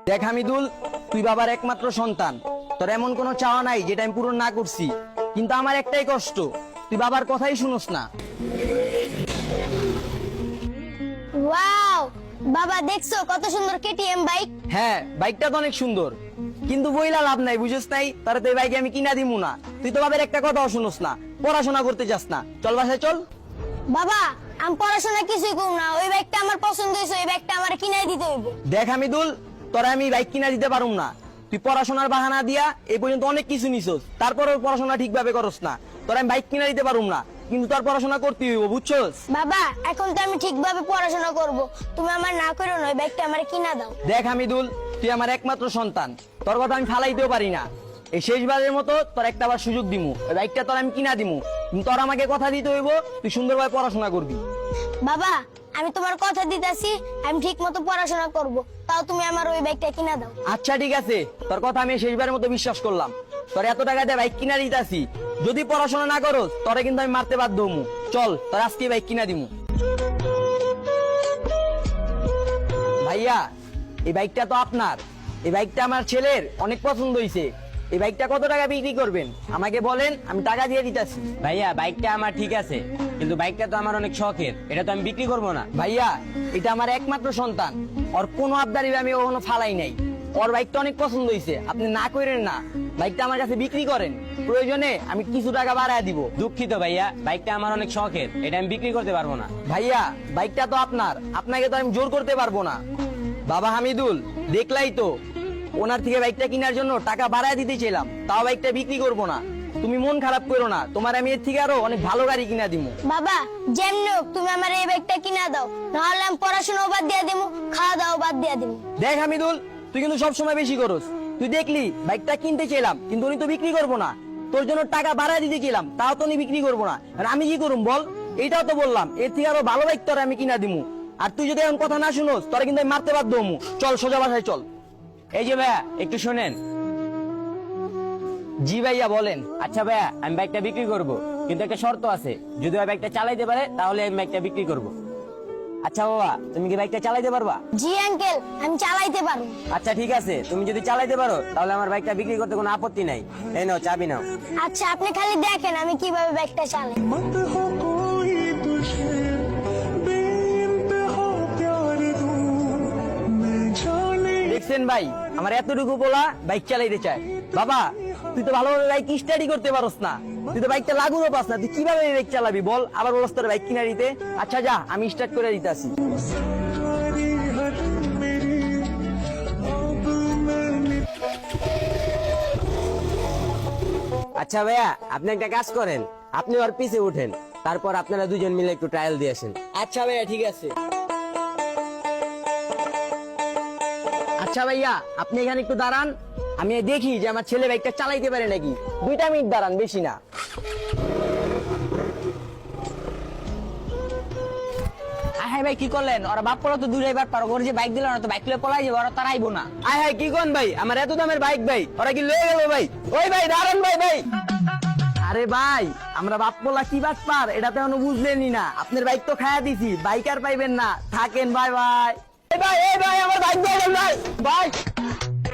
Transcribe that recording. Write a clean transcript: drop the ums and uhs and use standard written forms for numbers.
দেখ হামিদুল, তুই বাবার একমাত্র সন্তান, তোর এমন কোনো চাওয়া নাই যেটা আমি পূরণ না করছি, কিন্তু আমার একটাই কষ্ট, তুই বাবার কথাই শুনোস না। ওয়াও, বাবা দেখছো কত সুন্দর কেটিএম বাইক। হ্যাঁ, বাইকটা তো অনেক সুন্দর, কিন্তু বইলা লাভ নাই, বুঝিস নাই, তার তো এই বাইকে আমি কিনা দিমু না। তুই তো বাবার একটা কথাও শুনোস না, পড়াশোনা করতে চাস না। চল বাসায় চল। বাবা, আমি পড়াশোনা কিছুই করব না, ওই বাইকটা আমার পছন্দ হয়েছে, ওই বাইকটা আমার কিনাই দিতে হইব। দেখ হামিদুল, তোরা আমি বাইক কিনা দিতে পারুম না। তুই পড়াশোনার বাহানা দিয়া এই পর্যন্ত অনেক কিছু নিছস, তারপরেও পড়াশোনা ঠিকভাবে করস না। তোরা আমি বাইক কিনা দিতে পারুম না, কিন্তু তোর পড়াশোনা করতে হইব, বুঝছস? বাবা, এখন তো আমি ঠিকভাবে পড়াশোনা করব, তুমি আমার না করো না, ওই বাইকটা আমার কিনা দাও। দেখ হামিদুল, তুই আমার একমাত্র সন্তান, তোর কথা আমি ফালাইতেও পারি না। এই শেষবারের মতো তোর একটা আবার সুযোগ দিমু, ওই বাইকটা তোর আমি কিনা দিমু, কিন্তু তোর আমাকে কথা দিতে হইব তুই সুন্দরভাবে পড়াশোনা করবি। বাবা, আমি তোমার কথা দিতেছি, আমি ঠিক মতো পড়াশোনা করব, তাও তুমি আমার ওই বাইকটা কিনা দাও। আচ্ছা ঠিক আছে, তোর কথা আমি শেষবারের মতো বিশ্বাস করলাম। তোর এত টাকা দিয়ে বাইক কিনা দিতেছি, যদি পড়াশোনা না করস তোরে কিন্তু আমি মারতে বাধ্য হমু। চল, তোর আজকে বাইক কিনা দিমু। ভাইয়া, এই বাইকটা তো আপনার, এই বাইকটা আমার ছেলের অনেক পছন্দ হয়েছে। এই বাইকটা কত টাকা বিক্রি করবেন আমাকে বলেন, আমি টাকা দিয়ে দিতেছি। ভাইয়া, বাইকটা আমার ঠিক আছে, কিন্তু বাইকটা তো আমার অনেক শখের, এটা তো আমি বিক্রি করব না। ভাইয়া, এটা আমার একমাত্র সন্তান, ওর কোনো আবদারি আমি কখনো ফালাই নাই। ওর বাইকটা অনেক পছন্দ হয়েছে, আপনি না করেন না, বাইকটা আমার কাছে বিক্রি করেন, প্রয়োজনে আমি কিছু টাকা বাড়ায় দিব। দুঃখিত ভাইয়া, বাইকটা আমার অনেক শখের, এটা আমি বিক্রি করতে পারবো না। ভাইয়া, বাইকটা তো আপনার, আপনাকে তো আমি জোর করতে পারবো না। বাবা হামিদুল, দেখলাই তো, ওনার থেকে বাইকটা কেনার জন্য টাকা বাড়ায় দিতে চাইলাম, তাও বাইকটা বিক্রি করবো না। তুমি মন খারাপ করো না, তোমার আমি এর থেকে আরো অনেক ভালো গাড়ি কিনা দিব। বাবা, যেমনি হোক তুমি আমার এই বাইকটা কিনা দাও, নাহলে আমি পড়াশোনাও বাদ দিয়ে দিব, খাওয়া দাওয়া বাদ দিয়ে দিব। দেখ হামিদুল, তুই কিন্তু সবসময় বেশি করস। তুই দেখলি বাইকটা কিনতে চাইলাম, কিন্তু উনি তো বিক্রি করবো না। তোর জন্য টাকা বাড়ায় দিতে চাইলাম, তাও তো উনি বিক্রি করবো না। আর আমি কি করুম বল? এইটাও তো বললাম, এর থেকে আরো ভালো বাইক তোর আমি কিনা দিমু। আর তুই যদি এখন কথা না শুনোস, তোরা কিন্তু আমি মারতে বাধ্য হমু। চল সোজা বাসায় চল। এই যে ভাইয়া, একটু শোনেন। জি ভাইয়া বলেন। আচ্ছা ভাইয়া, আমি বাইকটা বিক্রি করব, কিন্তু একটা শর্ত আছে, যদি ওই বাইকটা চালাইতে পারে তাহলে আমি বাইকটা বিক্রি করব। আচ্ছা বাবা, তুমি কি বাইকটা চালাইতে পারবা? জি আঙ্কেল, আমি চালাইতে পারবো। আচ্ছা ঠিক আছে, তুমি যদি চালাইতে পারো তাহলে আমার বাইকটা বিক্রি করতে কোনো আপত্তি নাই। এই নাও চাবি নাও। আচ্ছা, আপনি খালি দেখেন আমি কিভাবে বাইকটা চালাই। मत हो कोई तुझे बेइंतहा प्यार दूं मैं जाने দেখছেন ভাই, আমার এতটুকু বলা বাইক চালাইতে চায়। বাবা, তুই তো ভালোভাবে বাইক স্টাডি করতে পারস না, তুই তো বাইকটা লাগুও পাস না, তুই কিভাবে বাইক চালাবি বল? আবার বলস তোর বাইক কিনা দিতে। আচ্ছা যা, আমি স্টার্ট করে দিতেছি। सारी हर मेरी अब मैंने আচ্ছা ভাইয়া, আপনি একটা কাজ করেন, আপনি ওর পিছে উঠেন, তারপর আপনারা দুজন মিলে একটু ট্রায়াল দিয়ে আসেন। আচ্ছা ভাইয়া, ঠিক আছে। আচ্ছা ভাইয়া, আপনি এখানে একটু দাঁড়ান, আমি দেখি যে আমার ছেলে বাইকটা চালাইতে পারে নাকি। 2 মিনিট দাঁড়ান, বেশি না। হ্যাঁ ভাই, কি করলেন? ওরা বাপ পড়া তো দূরে এবার পারো, ওর যে বাইক দিল না, তো বাইক তুলে পলাই যাবো, ওরা তার আইবো না। আয় হায়, কি কোন ভাই, আমার এত দামের বাইক ভাই, ওরা কি লয়ে গেল ভাই? ওই ভাই দাঁড়ান ভাই, ভাই। আরে ভাই, আমরা বাপ পোলা কি বাট পার, এটা তো এখনো বুঝলেনই না। আপনার বাইক তো খায়া দিছি, বাইক আর পাইবেন না, থাকেন। ভাই ভাই, এই ভাই, এই ভাই, আমার বাইক দিয়ে দেন ভাই, ভাই।